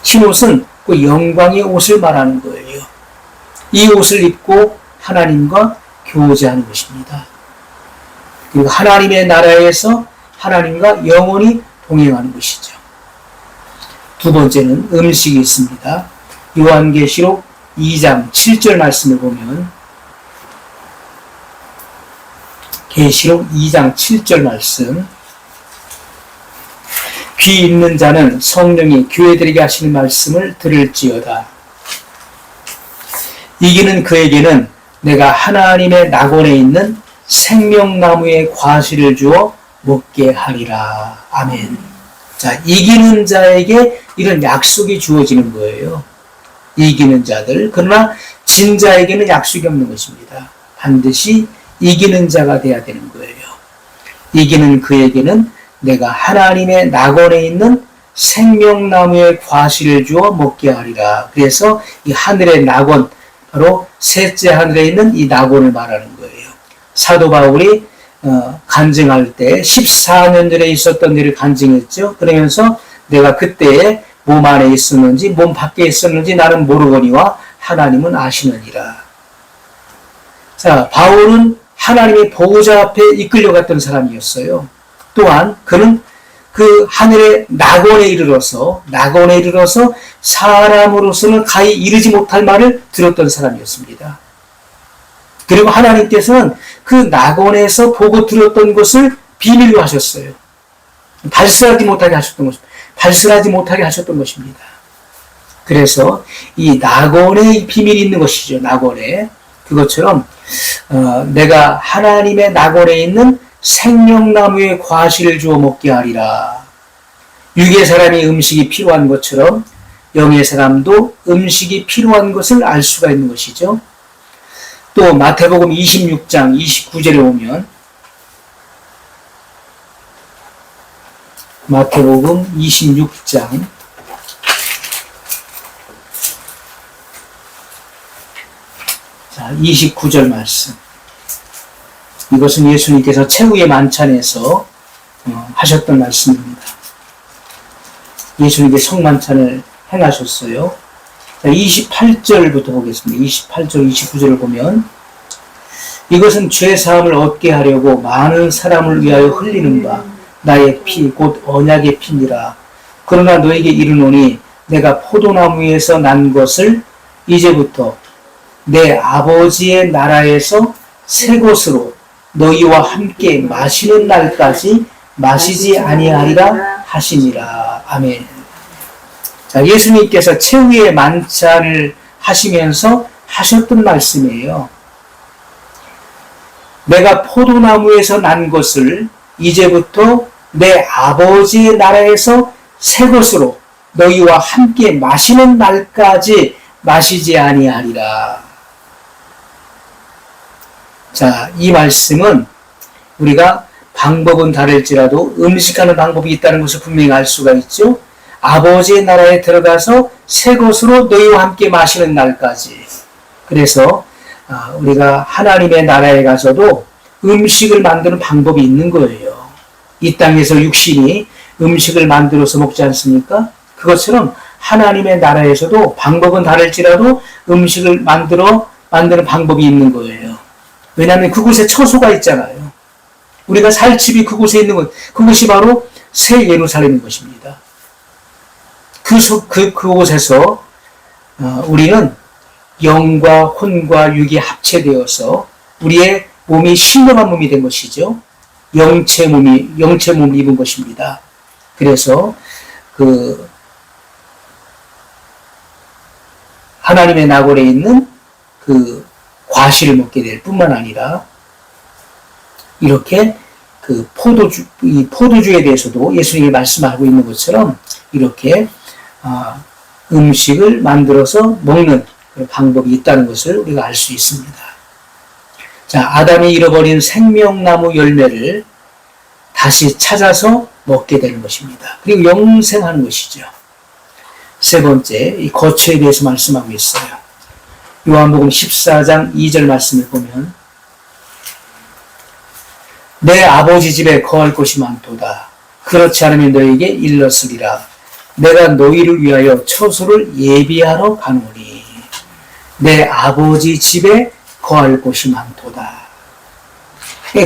흰옷은 그 영광의 옷을 말하는 거예요. 이 옷을 입고 하나님과 교제하는 것입니다. 그리고 하나님의 나라에서 하나님과 영원히 동행하는 것이죠. 두 번째는 음식이 있습니다. 요한계시록 2장 7절 말씀을 보면 계시록 2장 7절 말씀, 귀 있는 자는 성령이 교회들에게 하시는 말씀을 들을지어다. 이기는 그에게는 내가 하나님의 낙원에 있는 생명나무의 과실을 주어 먹게 하리라. 아멘. 자, 이기는 자에게 이런 약속이 주어지는 거예요. 이기는 자들. 그러나 진 자에게는 약속이 없는 것입니다. 반드시 이기는 자가 돼야 되는 거예요. 이기는 그에게는 내가 하나님의 낙원에 있는 생명나무의 과실을 주어 먹게 하리라. 그래서 이 하늘의 낙원, 바로 셋째 하늘에 있는 이 낙원을 말하는 거예요. 사도 바울이 간증할 때 14년 전에 있었던 일을 간증했죠. 그러면서 내가 그때에 몸 안에 있었는지 몸 밖에 있었는지 나는 모르거니와 하나님은 아시느니라. 자, 바울은 하나님의 보호자 앞에 이끌려갔던 사람이었어요. 또한 그는 그 하늘의 낙원에 이르러서 사람으로서는 가히 이르지 못할 말을 들었던 사람이었습니다. 그리고 하나님께서는 그 낙원에서 보고 들었던 것을 비밀로 하셨어요. 발설하지 못하게 하셨던 것입니다. 그래서 이 낙원에 비밀이 있는 것이죠. 낙원에. 그것처럼 내가 하나님의 낙원에 있는 생명나무의 과실을 주어 먹게 하리라. 육의 사람이 음식이 필요한 것처럼 영의 사람도 음식이 필요한 것을 알 수가 있는 것이죠. 또 마태복음 26장 29절에 보면 마태복음 26장 29절 말씀. 이것은 예수님께서 최후의 만찬에서 하셨던 말씀입니다. 예수님께 성만찬을 행하셨어요. 28절부터 보겠습니다. 28절, 29절을 보면 이것은 죄사함을 얻게 하려고 많은 사람을 위하여 흘리는 바 나의 피, 곧 언약의 피니라. 그러나 너에게 이르노니 내가 포도나무에서 난 것을 이제부터 내 아버지의 나라에서 새 것으로 너희와 함께 마시는 날까지 마시지 아니하리라 하시니라. 아멘. 자, 예수님께서 최후의 만찬을 하시면서 하셨던 말씀이에요. 내가 포도나무에서 난 것을 이제부터 내 아버지의 나라에서 새 것으로 너희와 함께 마시는 날까지 마시지 아니하리라. 자, 이 말씀은 우리가 방법은 다를지라도 음식하는 방법이 있다는 것을 분명히 알 수가 있죠. 아버지의 나라에 들어가서 새 것으로 너희와 함께 마시는 날까지. 그래서 우리가 하나님의 나라에 가서도 음식을 만드는 방법이 있는 거예요. 이 땅에서 육신이 음식을 만들어서 먹지 않습니까? 그것처럼 하나님의 나라에서도 방법은 다를지라도 음식을 만드는 방법이 있는 거예요. 왜냐하면 그곳에 처소가 있잖아요. 우리가 살 집이 그곳에 있는 것, 그것이 바로 새 예루살렘인 것입니다. 그곳에서 우리는 영과 혼과 육이 합체되어서 우리의 몸이 신령한 몸이 된 것이죠. 영체 몸을 입은 것입니다. 그래서 하나님의 낙원에 있는 그 과실을 먹게 될 뿐만 아니라 이렇게 이 포도주에 대해서도 예수님이 말씀하고 있는 것처럼 이렇게 음식을 만들어서 먹는 방법이 있다는 것을 우리가 알 수 있습니다. 자, 아담이 잃어버린 생명나무 열매를 다시 찾아서 먹게 되는 것입니다. 그리고 영생하는 것이죠. 세 번째, 이 거처에 대해서 말씀하고 있어요. 요한복음 14장 2절 말씀을 보면 내 아버지 집에 거할 곳이 많도다. 그렇지 않으면 너에게 일렀으리라. 내가 너희를 위하여 처소를 예비하러 가노니 내 아버지 집에 거할 곳이 많도다.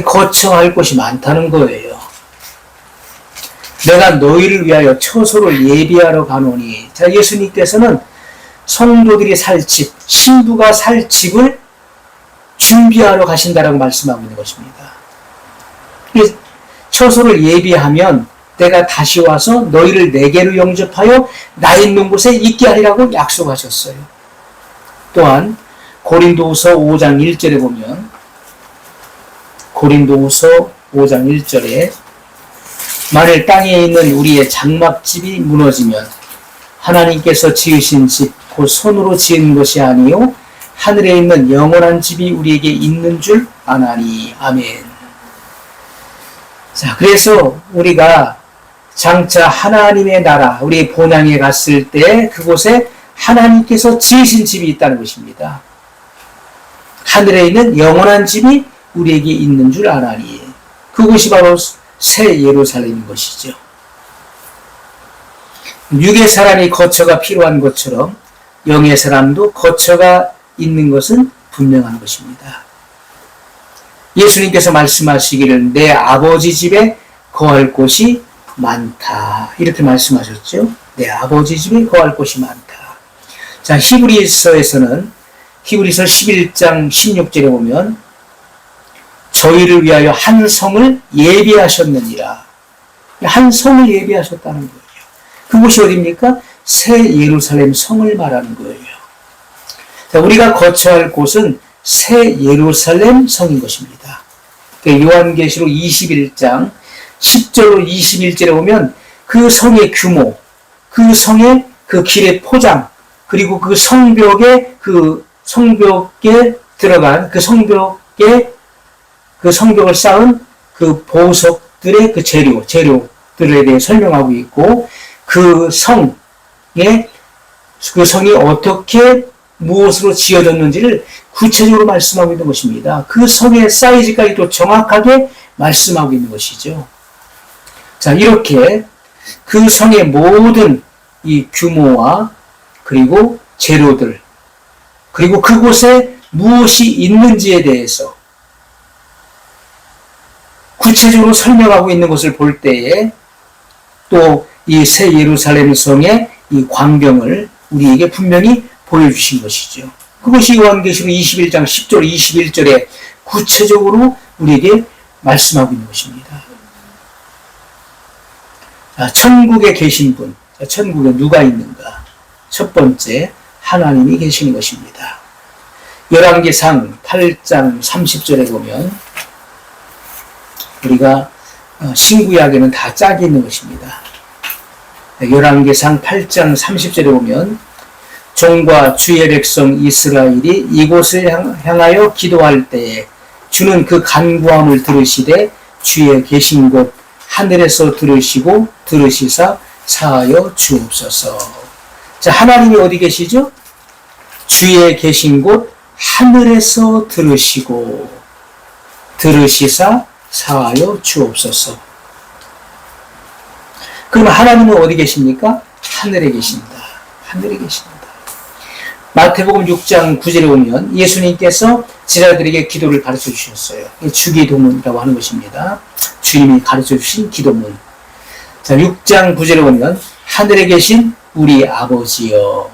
거처할 곳이 많다는 거예요. 내가 너희를 위하여 처소를 예비하러 가노니. 자, 예수님께서는 성도들이 살 집, 신부가 살 집을 준비하러 가신다라고 말씀하고 있는 것입니다. 처소를 예비하면 내가 다시 와서 너희를 내게로 영접하여 나 있는 곳에 있게 하리라고 약속하셨어요. 또한 고린도후서 5장 1절에 보면 고린도후서 5장 1절에 만일 땅에 있는 우리의 장막집이 무너지면 하나님께서 지으신 집 곧 손으로 지은 것이 아니요 하늘에 있는 영원한 집이 우리에게 있는 줄 아나니. 아멘. 자, 그래서 우리가 장차 하나님의 나라, 우리 본향에 갔을 때 그곳에 하나님께서 지으신 집이 있다는 것입니다. 하늘에 있는 영원한 집이 우리에게 있는 줄 아나니. 그곳이 바로 새 예루살렘인 것이죠. 육의 사람이 거처가 필요한 것처럼 영의 사람도 거처가 있는 것은 분명한 것입니다. 예수님께서 말씀하시기를 내 아버지 집에 거할 곳이 많다. 이렇게 말씀하셨죠. 내 아버지 집에 거할 곳이 많다. 자, 히브리서에서는 히브리서 11장 16절에 보면 저희를 위하여 한 성을 예비하셨느니라. 한 성을 예비하셨다는 거예요. 그곳이 어디입니까? 새 예루살렘 성을 말하는 거예요. 자, 우리가 거처할 곳은 새 예루살렘 성인 것입니다. 요한계시록 21장 10절로 21절에 보면 그 성의 규모, 그 성의 그 길의 포장, 그리고 그 성벽에 들어간 그 성벽을 쌓은 그 보석들의 그 재료들에 대해 설명하고 있고, 그 성이 어떻게 무엇으로 지어졌는지를 구체적으로 말씀하고 있는 것입니다. 그 성의 사이즈까지도 정확하게 말씀하고 있는 것이죠. 자, 이렇게 그 성의 모든 이 규모와 그리고 재료들, 그리고 그곳에 무엇이 있는지에 대해서 구체적으로 설명하고 있는 것을 볼 때에 또 이 새 예루살렘 성의 이 광경을 우리에게 분명히 보여주신 것이죠. 그것이 요한계시록 21장 10절 21절에 구체적으로 우리에게 말씀하고 있는 것입니다. 자, 천국에 계신 분, 천국에 누가 있는가? 첫 번째, 하나님이 계시는 것입니다. 열왕기상 8장 30절에 보면 우리가 신구약에는 다 짝이 있는 것입니다. 열왕기상 8장 30절에 보면 종과 주의 백성 이스라엘이 이곳을 향하여 기도할 때에 주는 그 간구함을 들으시되 주의 계신 곳 하늘에서 들으시고 들으시사 사하여 주옵소서. 자, 하나님이 어디 계시죠? 주의 계신 곳 하늘에서 들으시고 들으시사 사하여 주옵소서. 그럼 하나님은 어디 계십니까? 하늘에 계십니다. 하늘에 계십니다. 마태복음 6장 9절에 보면 예수님께서 제자들에게 기도를 가르쳐 주셨어요. 주기도문이라고 하는 것입니다. 주님이 가르쳐 주신 기도문. 자, 6장 9절에 보면 하늘에 계신 우리 아버지여.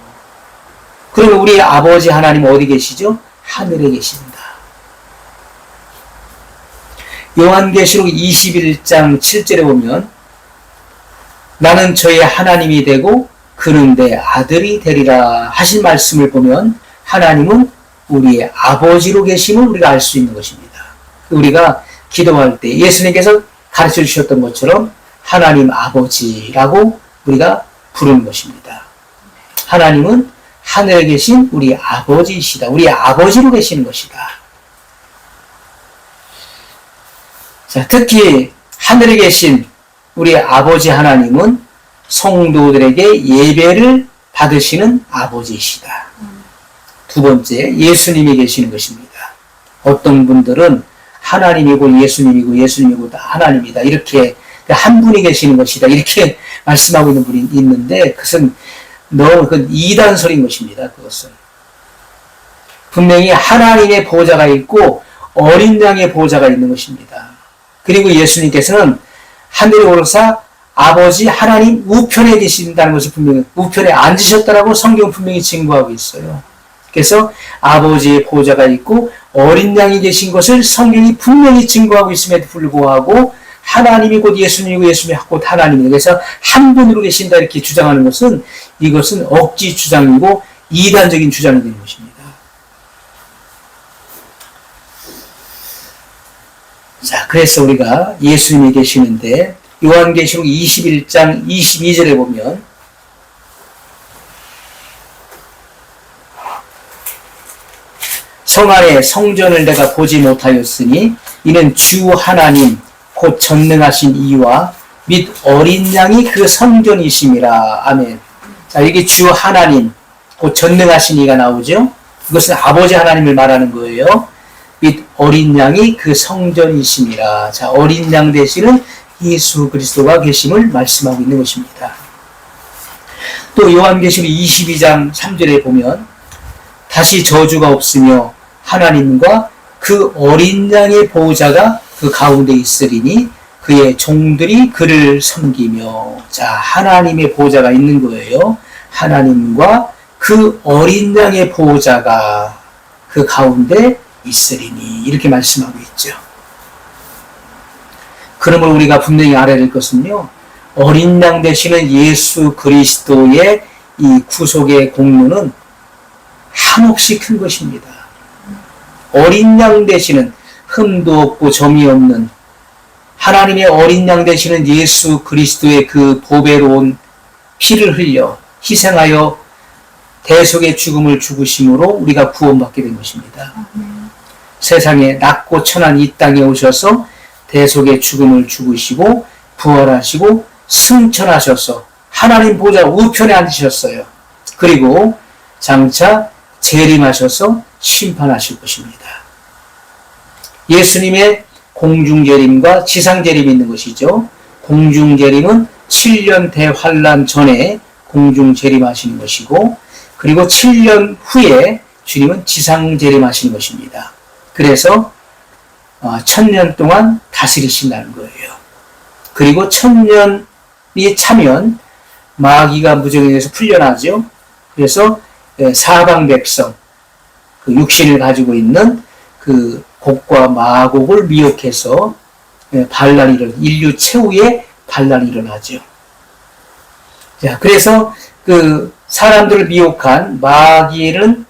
그러면 우리 아버지 하나님 어디 계시죠? 하늘에 계십니다. 요한계시록 21장 7절에 보면 나는 저의 하나님이 되고 그는 내 아들이 되리라 하신 말씀을 보면 하나님은 우리의 아버지로 계심을 우리가 알 수 있는 것입니다. 우리가 기도할 때 예수님께서 가르쳐 주셨던 것처럼 하나님 아버지라고 우리가 부르는 것입니다. 하나님은 하늘에 계신 우리 아버지이시다. 우리 아버지로 계시는 것이다. 자, 특히 하늘에 계신 우리 아버지 하나님은 성도들에게 예배를 받으시는 아버지이시다. 두 번째, 예수님이 계시는 것입니다. 어떤 분들은 하나님이고 예수님이고 예수님이고 다 하나님이다. 이렇게 한 분이 계시는 것이다. 이렇게 말씀하고 있는 분이 있는데 그것은 너무 이단설인 것입니다. 그것은. 분명히 하나님의 보좌가 있고 어린 양의 보좌가 있는 것입니다. 그리고 예수님께서는 하늘에 오르사 아버지 하나님 우편에 계신다는 것을 분명히 우편에 앉으셨다라고 성경은 분명히 증거하고 있어요. 그래서 아버지의 보좌가 있고 어린 양이 계신 것을 성경이 분명히 증거하고 있음에도 불구하고 하나님이 곧 예수님이고 예수님이 곧 하나님이고 그래서 한 분으로 계신다 이렇게 주장하는 것은 이것은 억지 주장이고 이단적인 주장이 되는 것입니다. 자, 그래서 우리가 예수님이 계시는데 요한계시록 21장 22절에 보면 성 안에 성전을 내가 보지 못하였으니 이는 주 하나님 곧 전능하신 이와 및 어린 양이 그 성전이심이라. 아멘. 자, 여기 주 하나님 곧 전능하신 이가 나오죠. 이것은 아버지 하나님을 말하는 거예요. 및 어린 양이 그 성전이심이라. 자, 어린 양 대신은 예수 그리스도가 계심을 말씀하고 있는 것입니다. 또 요한계시록 22장 3절에 보면 다시 저주가 없으며 하나님과 그 어린 양의 보호자가 그 가운데 있으리니 그의 종들이 그를 섬기며. 자, 하나님의 보호자가 있는 거예요. 하나님과 그 어린 양의 보호자가 그 가운데 있으리니 이렇게 말씀하고 있죠. 그러므로 우리가 분명히 알아야 될 것은요, 어린 양 되시는 예수 그리스도의 이 구속의 공로는 한없이 큰 것입니다. 어린 양 되시는 흠도 없고 점이 없는 하나님의 어린 양 되시는 예수 그리스도의 그 보배로운 피를 흘려 희생하여 대속의 죽음을 죽으심으로 우리가 구원받게 된 것입니다. 세상에 낮고 천한 이 땅에 오셔서 대속의 죽음을 죽으시고 부활하시고 승천하셔서 하나님 보좌 우편에 앉으셨어요. 그리고 장차 재림하셔서 심판하실 것입니다. 예수님의 공중재림과 지상재림이 있는 것이죠. 공중재림은 7년 대환란 전에 공중재림하시는 것이고 그리고 7년 후에 주님은 지상재림하시는 것입니다. 그래서 1000년 동안 다스리신다는 거예요. 그리고 1000년이 차면 마귀가 무정에 대해서 풀려나죠. 그래서 사방 백성, 그 육신을 가지고 있는 그 곡과 마곡을 미혹해서 반란이 인류 최후의 반란이 일어나죠. 자, 그래서 그 사람들을 미혹한 마귀는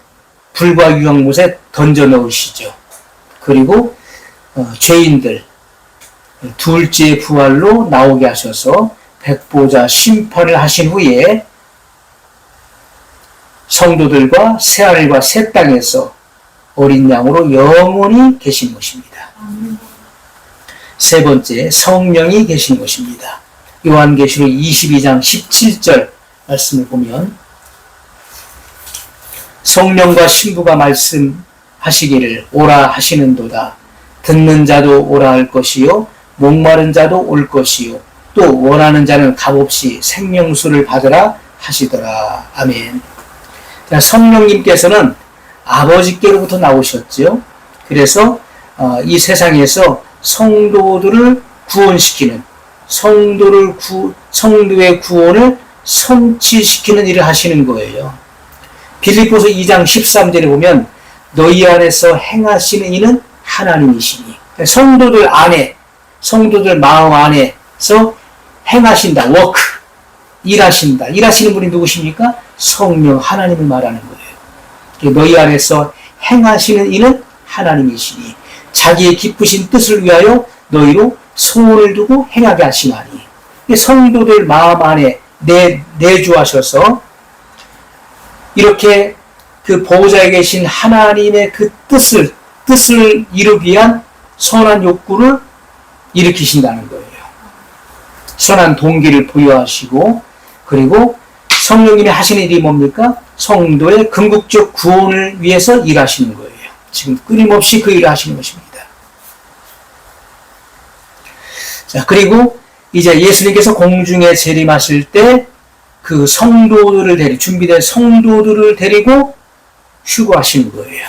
불과 유황못에 던져 넣으시죠. 그리고 죄인들 둘째 부활로 나오게 하셔서 백보자 심판을 하신 후에 성도들과 새하늘과 새 땅에서 어린 양으로 영원히 계신 것입니다. 세 번째, 성령이 계신 것입니다. 요한계시록 22장 17절 말씀을 보면 성령과 신부가 말씀하시기를 오라 하시는도다. 듣는 자도 오라 할 것이요 목마른 자도 올 것이요 또 원하는 자는 값없이 생명수를 받으라 하시더라. 아멘. 자, 성령님께서는 아버지께로부터 나오셨죠. 그래서 이 세상에서 성도들을 구원시키는 성도의 구원을 성취시키는 일을 하시는 거예요. 빌립보서 2장 13절에 보면 너희 안에서 행하시는 이는 하나님이시니 성도들 안에 성도들 마음 안에서 행하신다. 워크 일하신다. 일하시는 분이 누구십니까? 성령 하나님을 말하는 거예요. 너희 안에서 행하시는 이는 하나님이시니 자기의 기쁘신 뜻을 위하여 너희로 소원을 두고 행하게 하시나니 성도들 마음 안에 내주하셔서 이렇게 그 보호자에 계신 하나님의 그 뜻을 이루기 위한 선한 욕구를 일으키신다는 거예요. 선한 동기를 부여하시고 그리고 성령님이 하시는 일이 뭡니까? 성도의 궁극적 구원을 위해서 일하시는 거예요. 지금 끊임없이 그 일을 하시는 것입니다. 자, 그리고 이제 예수님께서 공중에 재림하실 때 그 성도들을 준비된 성도들을 데리고 휴거하시는 거예요.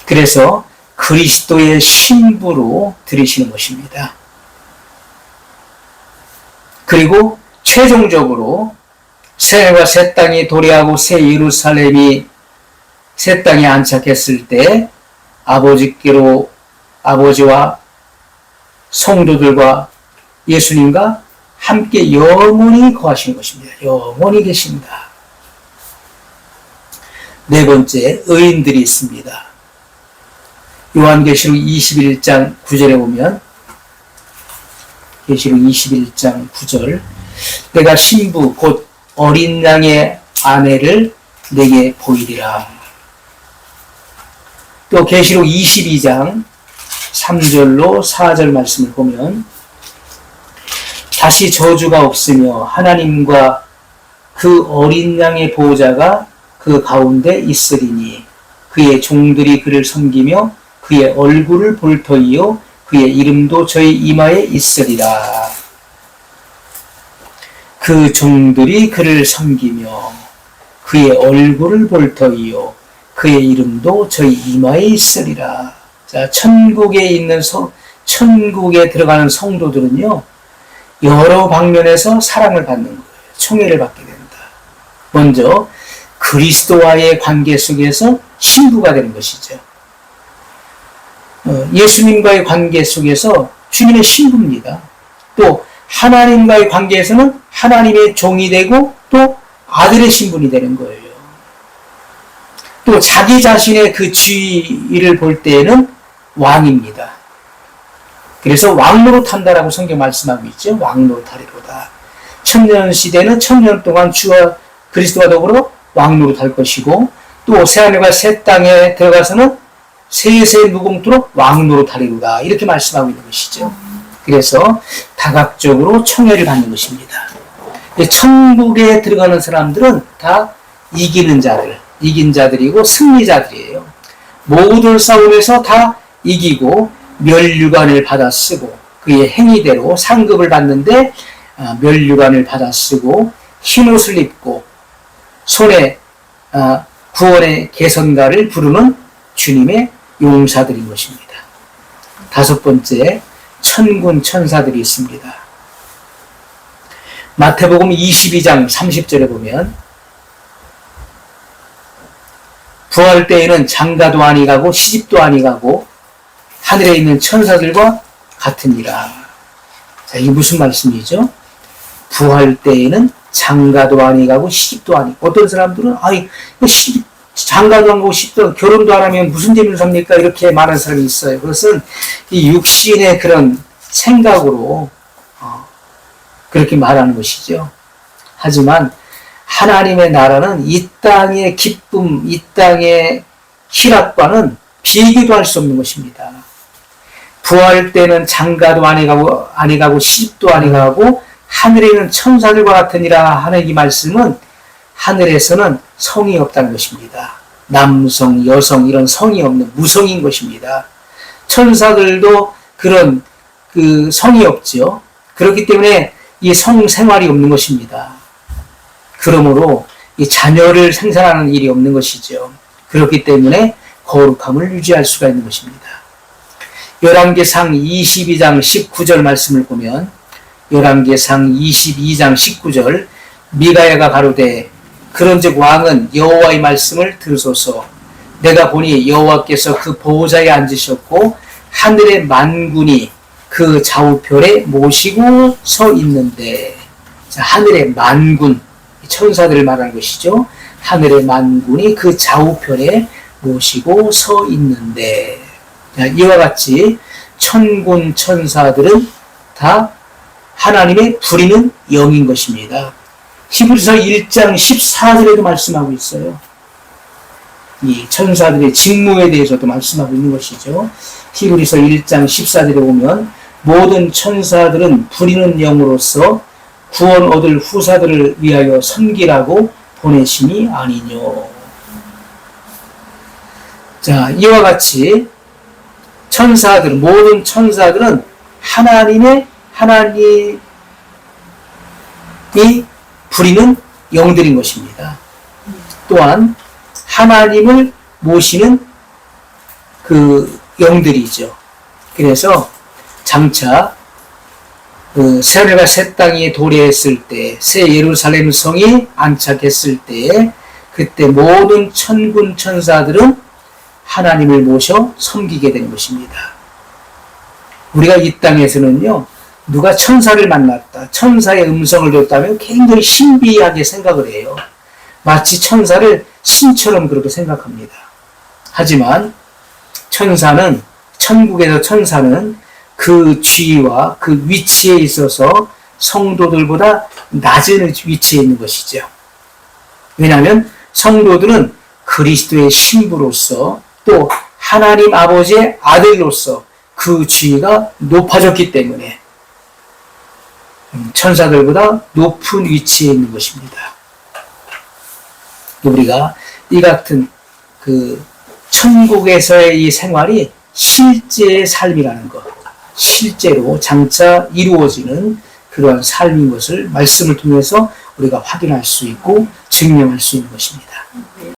그래서 그리스도의 신부로 들이시는 것입니다. 그리고 최종적으로 새하늘과 새 땅이 도래하고 새 예루살렘이 새 땅에 안착했을 때 아버지께로 아버지와 성도들과 예수님과 함께 영원히 거하시는 것입니다. 영원히 계신다. 네 번째, 의인들이 있습니다. 요한계시록 21장 9절에 보면 계시록 21장 9절 내가 신부 곧 어린 양의 아내를 내게 보이리라. 또 계시록 22장 3절로 4절 말씀을 보면 다시 저주가 없으며 하나님과 그 어린 양의 보호자가 그 가운데 있으리니 그의 종들이 그를 섬기며 그의 얼굴을 볼 터이요 그의 이름도 저희 이마에 있으리라. 그 종들이 그를 섬기며 그의 얼굴을 볼 터이요 그의 이름도 저희 이마에 있으리라. 자, 천국에 들어가는 성도들은요, 여러 방면에서 사랑을 받는 거예요. 총애를 받게 된다. 먼저, 그리스도와의 관계 속에서 신부가 되는 것이죠. 예수님과의 관계 속에서 주님의 신부입니다. 또, 하나님과의 관계에서는 하나님의 종이 되고, 또 아들의 신분이 되는 거예요. 또, 자기 자신의 그 지위를 볼 때에는 왕입니다. 그래서 왕노릇한다라고 성경 말씀하고 있죠. 왕노릇하리로다. 천년 시대는 천년 동안 주와 그리스도와 더불어 왕노릇할 것이고 또 새하늘과 새 땅에 들어가서는 세세 무궁토록 왕노릇하리로다. 이렇게 말씀하고 있는 것이죠. 그래서 다각적으로 청애를 받는 것입니다. 천국에 들어가는 사람들은 다 이긴 자들이고 승리자들이에요. 모든 싸움에서 다 이기고 멸류관을 받아 쓰고 그의 행위대로 상급을 받는데 멸류관을 받아 쓰고 흰옷을 입고 손에 구원의 개선가를 부르는 주님의 용사들인 것입니다. 다섯 번째, 천군 천사들이 있습니다. 마태복음 22장 30절에 보면 부활 때에는 장가도 아니 가고 시집도 아니 가고 하늘에 있는 천사들과 같으니라. 자, 이게 무슨 말씀이죠? 부활 때에는 장가도 아니 가고 시집도 아니. 어떤 사람들은 장가도 안 가고 시집도 결혼도 안 하면 무슨 재미를 삽니까? 이렇게 말하는 사람이 있어요. 그것은 이 육신의 그런 생각으로 그렇게 말하는 것이죠. 하지만 하나님의 나라는 이 땅의 기쁨, 이 땅의 희락과는 비교도 할 수 없는 것입니다. 부활 때는 장가도 아니 가고 시집도 아니 가고 하늘에 있는 천사들과 같으니라 하는 이 말씀은 하늘에서는 성이 없다는 것입니다. 남성, 여성 이런 성이 없는 무성인 것입니다. 천사들도 그런 그 성이 없죠. 그렇기 때문에 이 성생활이 없는 것입니다. 그러므로 이 자녀를 생산하는 일이 없는 것이죠. 그렇기 때문에 거룩함을 유지할 수가 있는 것입니다. 열왕기상 22장 19절 말씀을 보면 열왕기상 22장 19절 미가야가 가로되 그런즉 왕은 여호와의 말씀을 들으소서 내가 보니 여호와께서 그 보호자에 앉으셨고 하늘의 만군이 그 좌우편에 모시고 서 있는데 자, 하늘의 만군 천사들을 말하는 것이죠. 하늘의 만군이 그 좌우편에 모시고 서 있는데 자, 이와 같이 천군 천사들은 다 하나님의 부리는 영인 것입니다. 히브리서 1장 14절에도 말씀하고 있어요. 이 천사들의 직무에 대해서도 말씀하고 있는 것이죠. 히브리서 1장 14절에 보면 모든 천사들은 부리는 영으로서 구원 얻을 후사들을 위하여 섬기라고 보내심이 아니뇨. 자, 이와 같이 모든 천사들은 하나님이 부리는 영들인 것입니다. 또한 하나님을 모시는 그 영들이죠. 그래서 장차 그 새하늘과 새 땅이 도래했을 때, 새 예루살렘 성이 안착했을 때, 그때 모든 천군 천사들은 하나님을 모셔 섬기게 되는 것입니다. 우리가 이 땅에서는요, 누가 천사를 만났다, 천사의 음성을 들었다면 굉장히 신비하게 생각을 해요. 마치 천사를 신처럼 그렇게 생각합니다. 하지만 천사는, 천국에서 천사는 그 지위와 그 위치에 있어서 성도들보다 낮은 위치에 있는 것이죠. 왜냐하면 성도들은 그리스도의 신부로서 또 하나님 아버지의 아들로서 그 지위가 높아졌기 때문에 천사들보다 높은 위치에 있는 것입니다. 우리가 이 같은 그 천국에서의 이 생활이 실제의 삶이라는 것, 실제로 장차 이루어지는 그러한 삶인 것을 말씀을 통해서 우리가 확인할 수 있고 증명할 수 있는 것입니다.